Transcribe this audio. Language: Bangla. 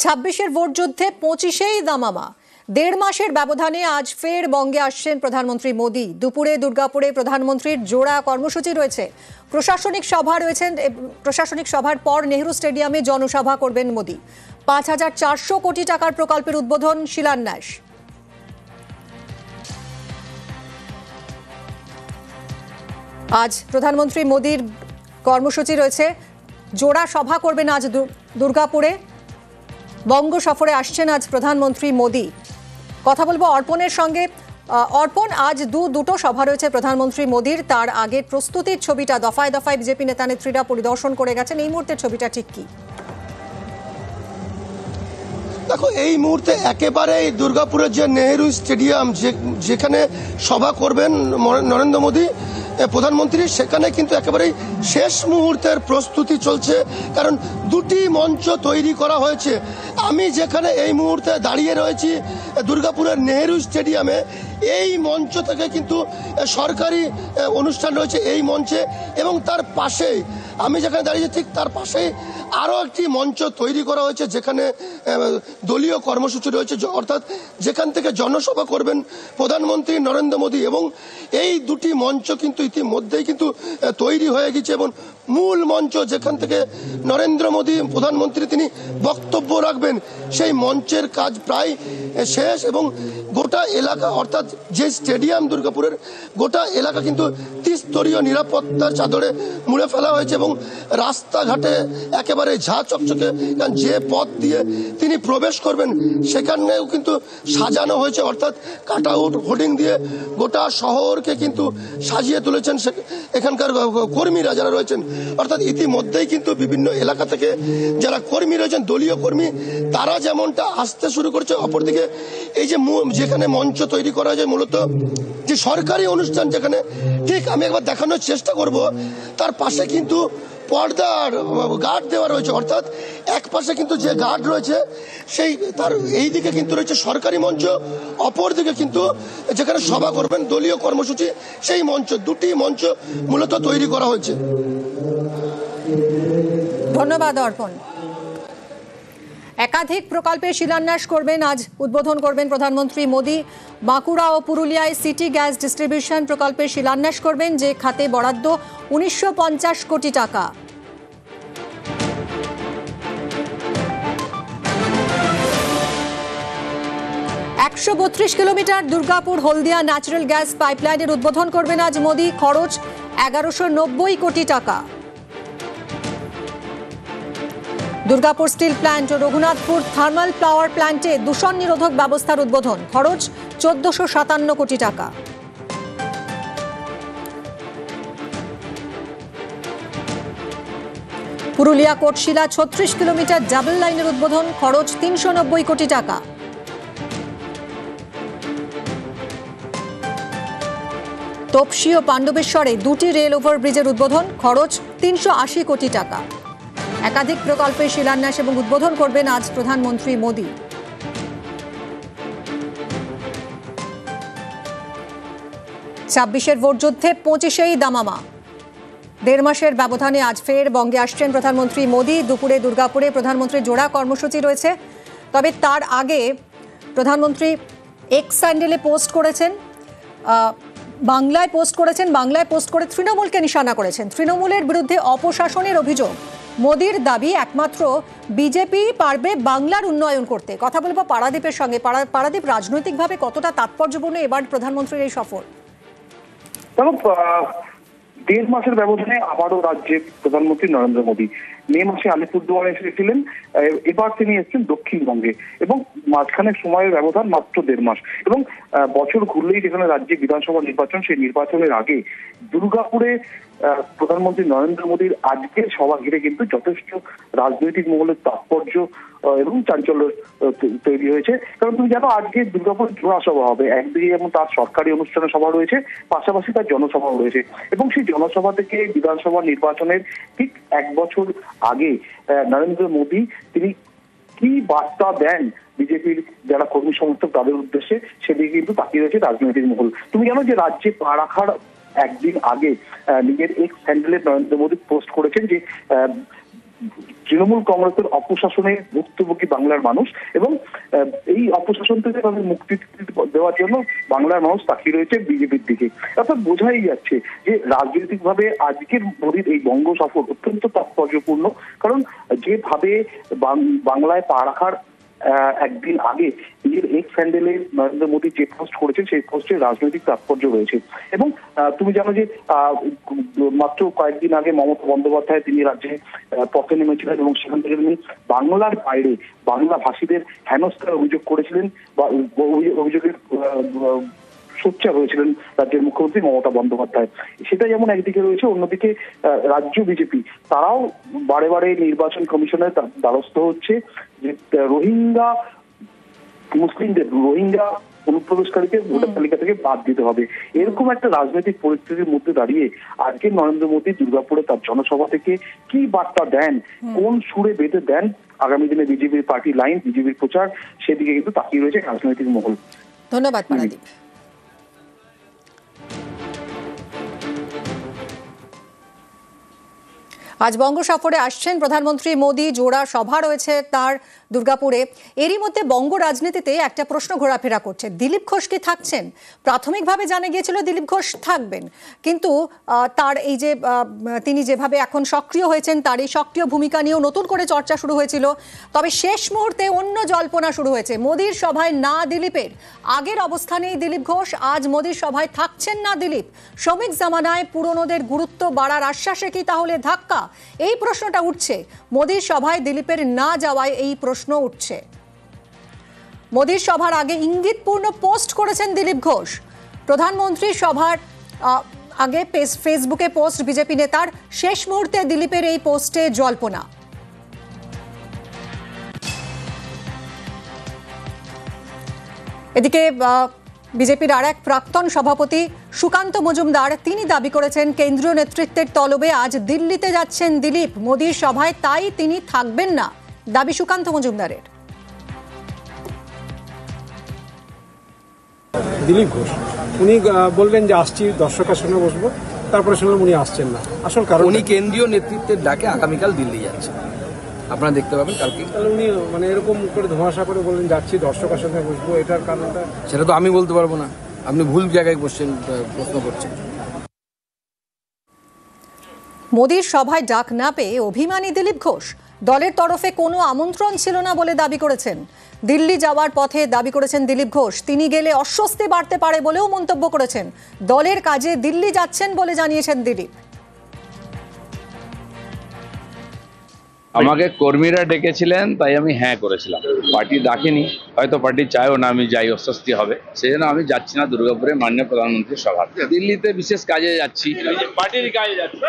26-এর ভোট যুদ্ধে 25-এই দামামা। 1.5 মাসের ব্যবধানে আজ ফের বঙ্গে আসছেন প্রধানমন্ত্রী মোদী। দুপুরে দুর্গাপুরে প্রধানমন্ত্রীর জোড়া কর্মসূচি রয়েছে। প্রশাসনিক সভার পর নেহরু স্টেডিয়ামে জনসভা করবেন মোদী। 5,400 কোটি টাকার প্রকল্পের উদ্বোধন, শিলান্যাস। আজ প্রধানমন্ত্রী মোদীর কর্মসূচি রয়েছে। জোড়া সভা করবেন আজ দুর্গাপুরে। বঙ্গ সফরে আসছেন আজ প্রধানমন্ত্রী মোদী। কথা বলবো অর্পণের সঙ্গে। অর্পণ, আজ দুটো সভা রয়েছে প্রধানমন্ত্রী মোদীর। তার আগের প্রস্তুতির ছবিটা দফায় দফায় বিজেপি নেতা নেত্রীরা পরিদর্শন করে গেছেন। এই মুহূর্তের ছবিটা ঠিক কি? দেখো, এই মুহূর্তে একেবারেই দুর্গাপুরের যে নেহেরু স্টেডিয়াম, যেখানে সভা করবেন নরেন্দ্র মোদী প্রধানমন্ত্রী, সেখানে কিন্তু একেবারেই শেষ মুহূর্তের প্রস্তুতি চলছে। কারণ দুটি মঞ্চ তৈরি করা হয়েছে। আমি যেখানে এই মুহূর্তে দাঁড়িয়ে রয়েছি দুর্গাপুরের নেহেরু স্টেডিয়ামে, এই মঞ্চ থেকে কিন্তু সরকারি অনুষ্ঠান রয়েছে এই মঞ্চে, এবং তার পাশেই আমি যেখানে দাঁড়িয়েছি ঠিক তার পাশেই আরও একটি মঞ্চ তৈরি করা হয়েছে, যেখানে দলীয় কর্মসূচি রয়েছে, অর্থাৎ যেখান থেকে জনসভা করবেন প্রধানমন্ত্রী নরেন্দ্র মোদী। এবং এই দুটি মঞ্চ কিন্তু ইতিমধ্যেই কিন্তু তৈরি হয়ে গেছে, এবং মূল মঞ্চ যেখান থেকে নরেন্দ্র মোদী প্রধানমন্ত্রী তিনি বক্তব্য রাখবেন, সেই মঞ্চের কাজ প্রায় শেষ। এবং গোটা এলাকা, অর্থাৎ যে স্টেডিয়াম দুর্গাপুরের গোটা এলাকা কিন্তু ত্রিস্তরীয় নিরাপত্তার চাদরে মুড়ে ফেলা হয়েছে, এবং রাস্তাঘাটে একেবারে ঝাঁ চকচকে। কারণ যে পথ দিয়ে তিনি প্রবেশ করবেন সেখানেও কিন্তু সাজানো হয়েছে, অর্থাৎ কাট আউট হোর্ডিং দিয়ে গোটা শহরকে কিন্তু সাজিয়ে তুলেছেন এখানকার কর্মীরা যারা রয়েছেন। অর্থাৎ ইতিমধ্যেই কিন্তু বিভিন্ন এলাকা থেকে যারা কর্মী রয়েছেন, দলীয় কর্মী, তারা যেমনটা আসতে শুরু করছে। অপরদিকে এই যেখানে মঞ্চ তৈরি করা যায় মূলত যে সরকারি অনুষ্ঠান, যেখানে ঠিক আমি একবার দেখানোর চেষ্টা করব, তার পাশে কিন্তু পর্দার গার্ড দেওয়া রয়েছে। অর্থাৎ এক পাশে কিন্তু যে গার্ড রয়েছে সেই তার এই দিকে কিন্তু রয়েছে সরকারি মঞ্চ, অপর দিকে কিন্তু যেখানে সভা করবেন দলীয় কর্মসূচি সেই মঞ্চ। দুটি মঞ্চ মূলত তৈরি করা হয়েছে। ধন্যবাদ অর্পণ। একাধিক প্রকল্পের শিলান্যাস করবেন আজ, উদ্বোধন করবেন প্রধানমন্ত্রী মোদী। বাঁকুড়া ও পুরুলিয়ায় সিটি গ্যাস ডিস্ট্রিবিউশন প্রকল্পের শিলান্যাস করবেন, যে খাতে বরাদ্দ 1950 কোটি টাকা। $132 কিলোমিটার দুর্গাপুর হলদিয়া ন্যাচারাল গ্যাস পাইপলাইনের উদ্বোধন করবেন আজ মোদী। খরচ 1190 কোটি টাকা। দুর্গাপুর স্টিল প্ল্যান্ট ও রঘুনাথপুর থার্মাল পাওয়ার প্ল্যান্টে দূষণ নিরোধক ব্যবস্থার উদ্বোধন। খরচ 1457 কোটি টাকা। পুরুলিয়া কোটশিলা 36 কিলোমিটার ডাবল লাইনের উদ্বোধন। খরচ 390 কোটি টাকা। তপসি ও পাণ্ডবেশ্বরে দুটি রেল ওভারব্রিজের উদ্বোধন। খরচ 380 কোটি টাকা। একাধিক প্রকল্পের শিলান্যাস এবং উদ্বোধন করবেন আজ প্রধানমন্ত্রী মোদী। 26-এর ভোট যুদ্ধে 25-এই দামামা। 1.5 মাসের ব্যবধানে আজ ফের বঙ্গে আসছেন প্রধানমন্ত্রী মোদী। দুপুরে দুর্গাপুরে প্রধানমন্ত্রীর জোড়া কর্মসূচি রয়েছে। তবে তার আগে প্রধানমন্ত্রী এক্স হ্যান্ডেলে পোস্ট করেছেন, বাংলায় পোস্ট করে তৃণমূলকে নিশানা করেছেন। তৃণমূলের বিরুদ্ধে অপশাসনের অভিযোগ। মোদীর দাবি একমাত্র বিজেপি পারবে বাংলার উন্নয়ন করতে। কথা বলবো পারাদীপের সঙ্গে। পারাদীপ, রাজনৈতিকভাবে কতটা তাৎপর্যপূর্ণ এবার প্রধানমন্ত্রীর এই সফর? 1.5 মাসের ব্যবধানে আবারও রাজ্যে প্রধানমন্ত্রী নরেন্দ্র মোদী। মে মাসে আলিপুরদুয়ারে এসেছিলেন, এবার তিনি এসেছেন দক্ষিণবঙ্গে, এবং মাঝখানে সময়ের ব্যবধান মাত্র 1.5 মাস। এবং বছর ঘুরলেই যেখানে রাজ্যে বিধানসভা নির্বাচন, সেই নির্বাচনের আগে দুর্গাপুরে প্রধানমন্ত্রী নরেন্দ্র মোদীর আজকের সভা ঘিরে কিন্তু যথেষ্ট রাজনৈতিক মহলের তাৎপর্য এবং চাঞ্চল্য তৈরি হয়েছে। কারণ তুমি জানো, আজকে দুর্গাপুর জোড়া সভা হবে। একদিকে যেমন তার সরকারি অনুষ্ঠানের সভা রয়েছে, পাশাপাশি তার জনসভাও রয়েছে। এবং সেই জনসভা থেকে বিধানসভা নির্বাচনের ঠিক 1 বছর আগে নরেন্দ্র মোদী তিনি কি বার্তা দেন বিজেপির যারা কর্মী সমর্থক তাদের উদ্দেশ্যে, সেদিকে কিন্তু তাকিয়ে রয়েছে রাজনৈতিক মহল। তুমি জানো যে রাজ্যে পা রাখার একদিন আগে নিজের এক্স হ্যান্ডেলে নরেন্দ্র মোদী পোস্ট করেছেন যে তৃণমূল কংগ্রেসের অপশাসনে ভুক্তভোগী বাংলার মানুষ, এবং এই অপশাসন থেকে তাদের মুক্তি দেওয়ার জন্য বাংলার মানুষ তাকিয়ে রয়েছে বিজেপির দিকে। অর্থাৎ বোঝাই যাচ্ছে যে রাজনৈতিকভাবে আজকের মোদীর এই বঙ্গ সফর অত্যন্ত তাৎপর্যপূর্ণ, কারণ যেভাবে বাংলায় পা রাখার একদিন আগে নিজের এক্স হ্যান্ডেলে নরেন্দ্র মোদী যে পোস্ট করেছেন সেই পোস্টের রাজনৈতিক তাৎপর্য রয়েছে। এবং তুমি জানো যে মাত্র কয়েকদিন আগে মমতা বন্দ্যোপাধ্যায় তিনি রাজ্যে পথে নেমেছিলেন এবং সেখান থেকে তিনি বাংলার বাইরে বাংলা ভাষীদের হেনস্থার অভিযোগ করেছিলেন বা অভিযোগের সোচ্চার হয়েছিলেন রাজ্যের মুখ্যমন্ত্রী মমতা বন্দ্যোপাধ্যায়। সেটা যেমন একদিকে রয়েছে, অন্যদিকে রাজ্য বিজেপি তারাও বারে বারে নির্বাচন কমিশনের দ্বারস্থ হচ্ছে যে রোহিঙ্গা মুসলিমদের, রোহিঙ্গা অনুপ্রবেশকারীকে ভোটার তালিকা থেকে বাদ দিতে হবে। এরকম একটা রাজনৈতিক পরিস্থিতির মধ্যে দাঁড়িয়ে আজকে নরেন্দ্র মোদী দুর্গাপুরে তার জনসভা থেকে কি বার্তা দেন, কোন সুরে বেঁধে দেন আগামী দিনে বিজেপির পার্টি লাইন, বিজেপির প্রচার, সেদিকে কিন্তু তাকিয়ে রয়েছে রাজনৈতিক মহল। ধন্যবাদ পারাদীপ। আজ বঙ্গ সফরে আসছেন প্রধানমন্ত্রী মোদী, জোড়া সভা রয়েছে তার দুর্গাপুরে। এরই মধ্যে বঙ্গ রাজনীতিতে একটা প্রশ্ন ঘোরাফেরা করছে, দিলীপ ঘোষ কি থাকছেন? প্রাথমিকভাবে জানা গিয়েছিল দিলীপ ঘোষ থাকবেন, কিন্তু তার এই যে তিনি যেভাবে এখন সক্রিয় হয়েছেন তার এই সক্রিয় ভূমিকা নিয়েও নতুন করে চর্চা শুরু হয়েছিল। তবে শেষ মুহূর্তে অন্য জল্পনা শুরু হয়েছে, মোদীর সভায় না দিলীপের। আগের অবস্থানেই দিলীপ ঘোষ, আজ মোদীর সভায় থাকছেন না দিলীপ। শ্রমিক জামানায় পুরনোদের গুরুত্ব বাড়ার আশ্বাসে কি তাহলে ধাক্কা? এই প্রশ্নটা উঠছে। মোদীর সভায় দিলীপের না যাওয়ায় এই প্রশ্ন উঠছে। মোদীর সভার আগে ইঙ্গিতপূর্ণ পোস্ট করেছেন দিলীপ ঘোষ। প্রধানমন্ত্রী সভার আগে ফেসবুকে পোস্ট বিজেপি নেতার, শেষ মুহূর্তে দিলীপের এই পোস্টে জল্পনা। এদিকে বিজেপির আর এক প্রাক্তন সভাপতি সুকান্ত মজুমদার তিনি দাবি করেছেন কেন্দ্রীয় নেতৃত্বের তলবে আজ দিল্লিতে যাচ্ছেন দিলীপ, মোদীর সভায় তাই তিনি থাকবেন না, দাবি সুকান্ত মজুমদারের। দিলীপ ঘোষ উনি বললেন যে আসছি, দর্শকের সঙ্গে বসবো, তারপরে শুনলাম উনি আসছেন না। আসল কারণ উনি কেন্দ্রীয় নেতৃত্বের ডাকে আগামীকাল দিল্লি যাচ্ছেন, আপনারা দেখতে পাবেন কালকে। তাহলে উনি মানে এরকম করে ধোঁয়াশা করে বললেন যাচ্ছি, দর্শকের সঙ্গে বসবো, এটার কারণটা সেটা তো আমি বলতে পারবো না, আপনি ভুল জায়গায় প্রশ্ন করছেন। মোদীর সভায় ডাক না পেয়ে অভিমানী দিলীপ ঘোষ, দলের তরফে কোনো আমন্ত্রণ ছিল না বলে দাবি করেছেন। দিল্লি যাওয়ার পথে দাবি করেছেন দিলীপ ঘোষ তিনি গেলে অস্বস্তি বাড়তে পারে বলেও মন্তব্য করেছেন। দলের কাজে দিল্লি যাচ্ছেন বলে জানিয়েছেন দিলীপ। আমাকে কর্মীরা ডেকেছিলেন তাই আমি হ্যাঁ করেছিলাম, পার্টি ডাকেনি, হয়তো পার্টি চায়ও না আমি যাই, অস্বস্তি হবে, সেই জন্য আমি যাচ্ছি না দুর্গাপুরে মাননীয় প্রধানমন্ত্রীর সভা। দিল্লিতে বিশেষ কাজে যাচ্ছি, পার্টির কাজে যাচ্ছি।